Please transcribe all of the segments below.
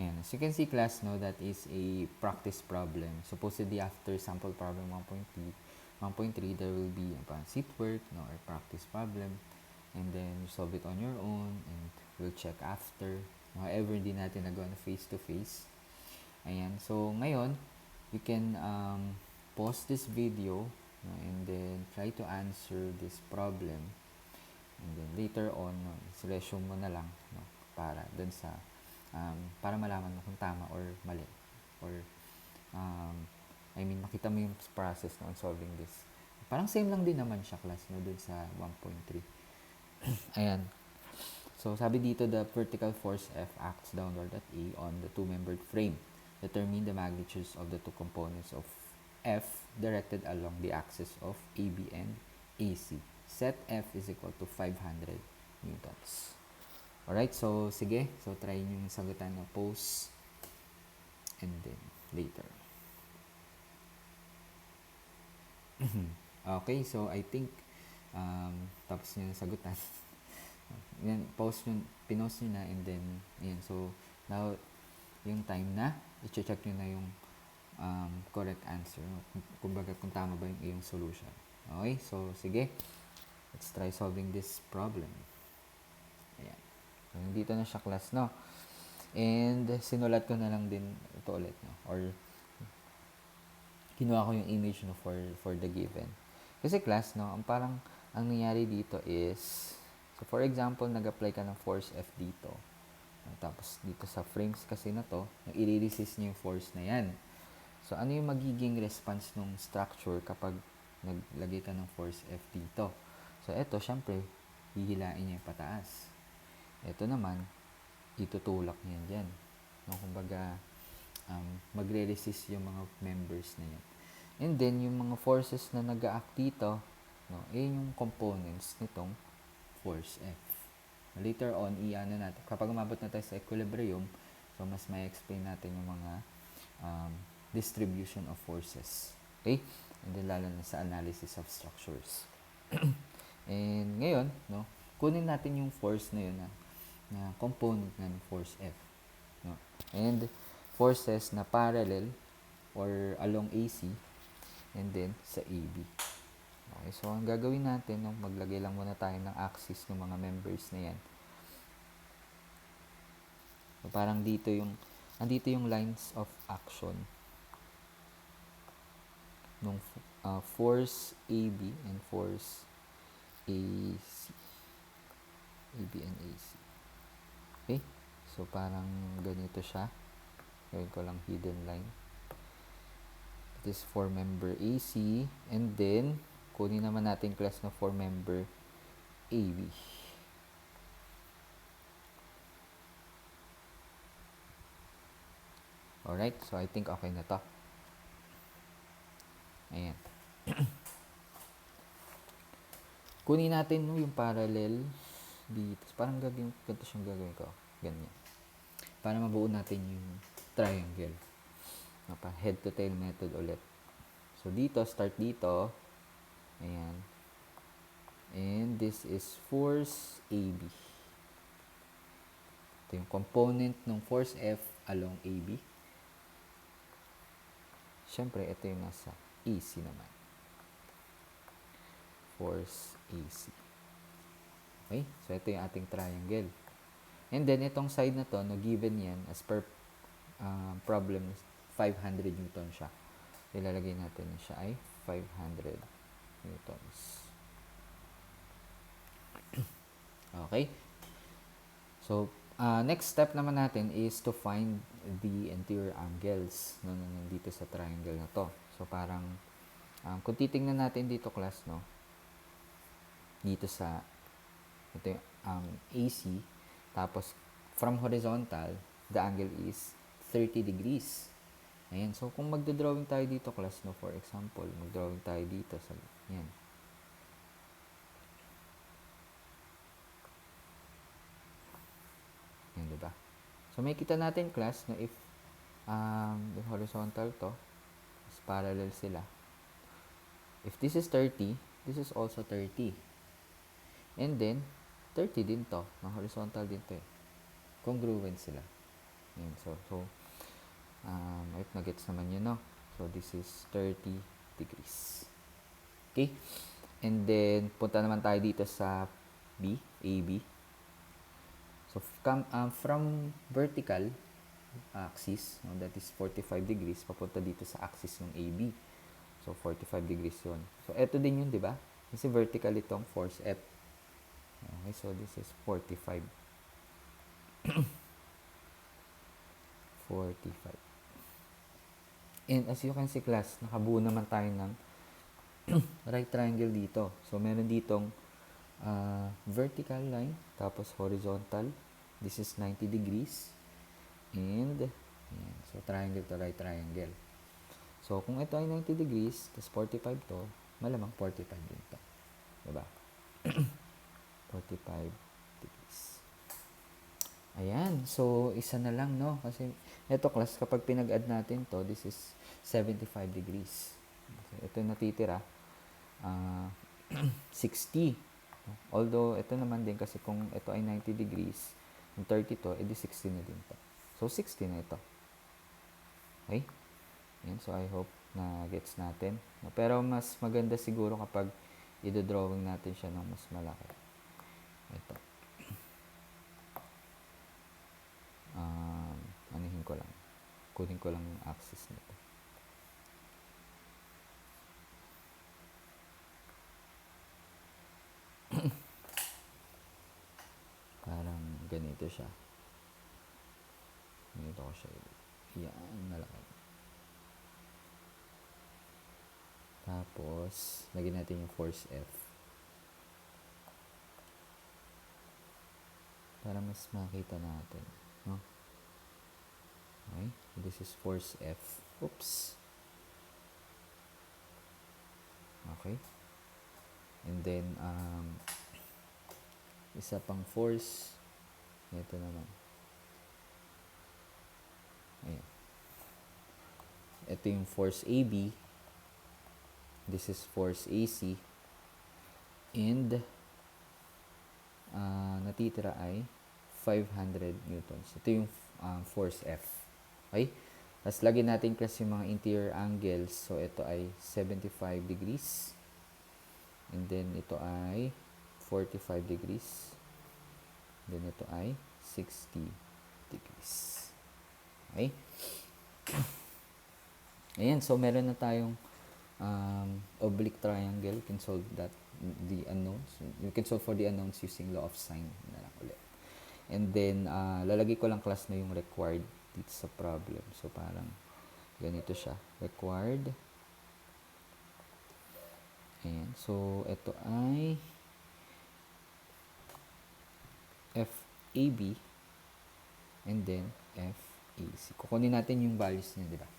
Ayan. As you can see, class, no, that is a practice problem. Supposedly, after sample problem 1.3, there will be a seat work, no, or practice problem. And then, you solve it on your own, and we'll check after. However, hindi natin nagawa na face-to-face. Ayan. So, ngayon, you can pause this video, no, and then try to answer this problem. And then, later on, no, resume mo na lang, no, para dun sa para malaman mo kung tama or mali, or makita mo yung process on solving this. Parang same lang din naman siya, class, no, dun sa 1.3. Ayan. So, sabi dito, the vertical force F acts downward at A on the two-membered frame. Determine the magnitudes of the two components of F directed along the axis of AB and AC. Set F is equal to 500 newtons. Alright, so sige. So, try nyo yung sagutan na pose and then later. Okay, so I think tapos nyo na sagutan. Yan, pinost nyo na, and then, yan. So, now, yung time na, i-check nyo na yung correct answer. Kumbaga, kung tama ba yung iyong solution. Okay, so, sige. Let's try solving this problem. Ayan. So, dito na siya, class, no? And, sinulat ko na lang din ito ulit, no? Or, kinuha ko yung image, no, for the given. Kasi, class, no, ang nangyari dito is, so for example, nag-apply ka ng force F dito. Tapos, dito sa frames kasi na to, i-resist niya yung force na yan. So, ano yung magiging response ng structure kapag naglagay ka ng force F dito? So, eto, syempre, hihilain niya yung pataas. Ito naman, itutulak niya dyan. No, kumbaga, magre-resist yung mga members na yan. And then, yung mga forces na nag-act dito, no, yung components nitong force F. Later on, natin. Kapag umabot na tayo sa equilibrium, so mas may explain natin yung mga distribution of forces. Okay? And then, lalo na sa analysis of structures. And ngayon, no, kunin natin yung force na yun, na component ng force F. No? And forces na parallel or along AC, and then sa AB. Okay, so ang gagawin natin, no, maglagay lang muna tayo ng axis ng mga members na yan. So, parang andito yung lines of action ng force AB and force AC. AB and AC. Okay? So, parang ganito siya. Gawin ko lang hidden line. This 4-member AC. And then, kunin naman natin, class, na 4-member AB. Alright, so I think okay na to. Ayan. Kunin natin, no, yung parallel dito. Parang ganito siyang gagawin ko. Ganyan. Para mabuo natin yung triangle. Head to tail method ulit. So, dito, start dito. Ayan. And this is force AB. Ito yung component ng force F along AB. Siyempre, ito yung nasa AC naman. Force AC. Okay? So, ito yung ating triangle. And then, itong side na to, no, given yan, as per problem, 500 Newton siya. Ilalagay natin siya ay 500 Newtons. Okay? So, next step naman natin is to find the interior angles, no, dito sa triangle na to. So, parang, kung titingnan natin dito, class, no, dito sa, ito yung AC, tapos, from horizontal, the angle is 30 degrees. Ayan. So, kung magdodrawing tayo dito, class, no, for example, magdrawing tayo dito sa, yan. Yan, diba? So, may kita natin, class, na if the horizontal to, is parallel sila. If this is 30, this is also 30. And then, 30 din to. Na horizontal din to eh. Congruent sila. Ayan, if nagets naman yun, no? So, this is 30 degrees. Okay? And then, punta naman tayo dito sa B, AB. So, from vertical axis, no, that is 45 degrees, papunta dito sa axis ng AB. So, 45 degrees yun. So, eto din yun, di ba? Kasi vertical itong force F. Okay, so this is 45. 45. And as you can see, class, nakabuo naman tayo ng right triangle dito. So, meron ditong vertical line, tapos horizontal. This is 90 degrees. And, yan. So, triangle to right triangle. So, kung ito ay 90 degrees, tapos 45 to, malamang 45 din to. Diba? 45 degrees. Ayan. So, isa na lang, no? Kasi, ito class, kapag pinag-add natin to, this is 75 degrees. So, ito natitira, 60. Although, ito naman din kasi kung ito ay 90 degrees, yung 30 to, edi 60 na din to. So, 60 na ito. Okay? Yan. So, I hope na gets natin. Pero, mas maganda siguro kapag i-drawing natin siya ng mas malaki. Ito. Anuhin ko lang. Kunin ko lang yung axis nito. Parang ganito siya. Ganito ko siya. Yan, malaki. Tapos, lagyan natin yung force F. Para mas makita natin. No? Okay? This is force F. Oops. Okay? And then, isa pang force. Ito naman. Ayan. Ito yung force AB. This is force AC. And, natitira ay 500 newtons. Ito yung force F. Okay? Tapos, lagyan natin kasi yung mga interior angles. So, ito ay 75 degrees. And then, ito ay 45 degrees. Then, ito ay 60 degrees. Okay? Ayan. So, meron na tayong oblique triangle. You can solve that, the unknowns. You can solve for the unknowns using law of sine na lang ulit. And then, lalagay ko lang class na yung required dito sa problem. So, parang ganito siya. Required. Ayan. So, ito ay FAB and then FAC. Kukunin natin yung values niya, di ba?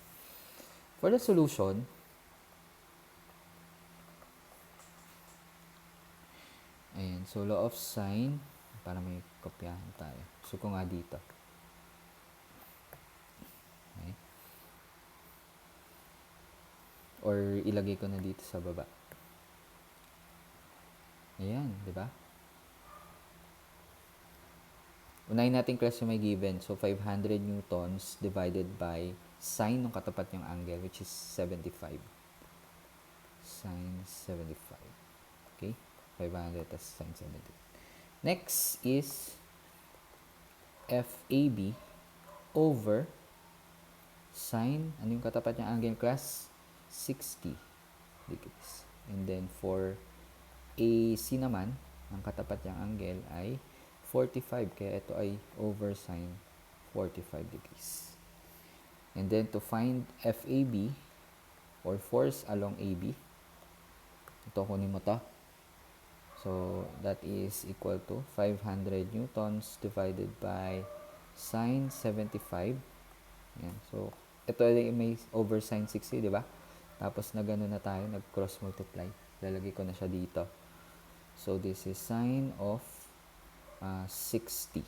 For the solution, ayan. So, law of sine, para may kopyahan tayo. So, ko nga dito. Okay. Or, ilagay ko na dito sa baba. Ayan, di ba? Unahin natin class yung may given. So, 500 newtons divided by sine ng katapat yung angle, which is 75. Sine 75. Okay? 500 tas sine 75. Next is FAB over sine, ano yung katapat yung angle class? 60 degrees. And then, for AC naman, ang katapat yung angle ay 45. Kaya ito ay over sine 45 degrees. And then, to find FAB or force along AB, ito kunin mo to. So, that is equal to 500 newtons divided by sine 75. Yan. So, ito ay may over sine 60, di ba? Tapos, nagano na tayo, nag-cross multiply. Lalagay ko na siya dito. So, this is sine of 60.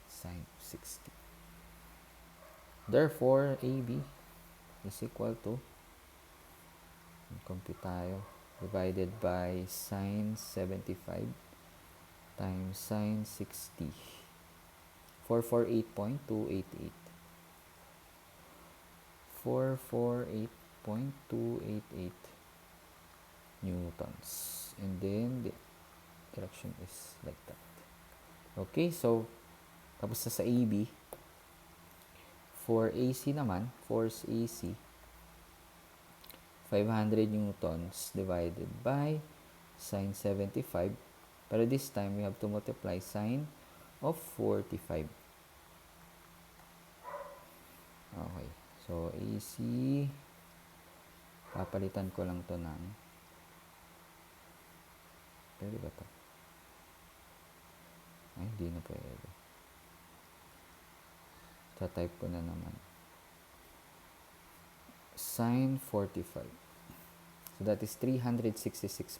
Sine 60. Therefore, AB is equal to, compute tayo, divided by sine 75 times sine 60. 448.288. 448.288 newtons. And then, the direction is like that. Okay, so, tapos sa AB, for AC naman, force AC, 500 newtons divided by sine 75. Pero this time, we have to multiply sine of 45. Okay. So, AC, papalitan ko lang to ng, pwede ba to? Ay, hindi na pwede. Sa-type ko na naman. Sine 45. So, that is 366.025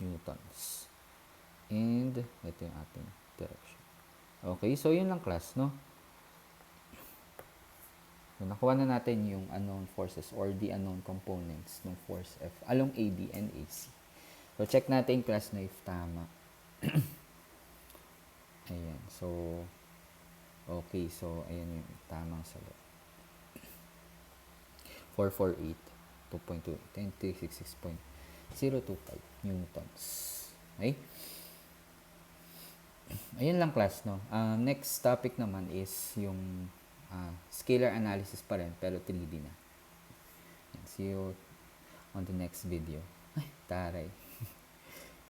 newtons. And, ito yung ating direction. Okay, so yun lang class, no? So, nakuha na natin yung unknown forces or the unknown components ng force F along AB and AC. So, check natin class na if tama. Ayan, so, okay, so, ayan yung tamang sagot. 448, 2.2, 10.366.025 newtons. Okay? Ayun lang class, no? Next topic naman is yung scalar analysis pa rin, pero 3D na. See you on the next video. Ay, taray.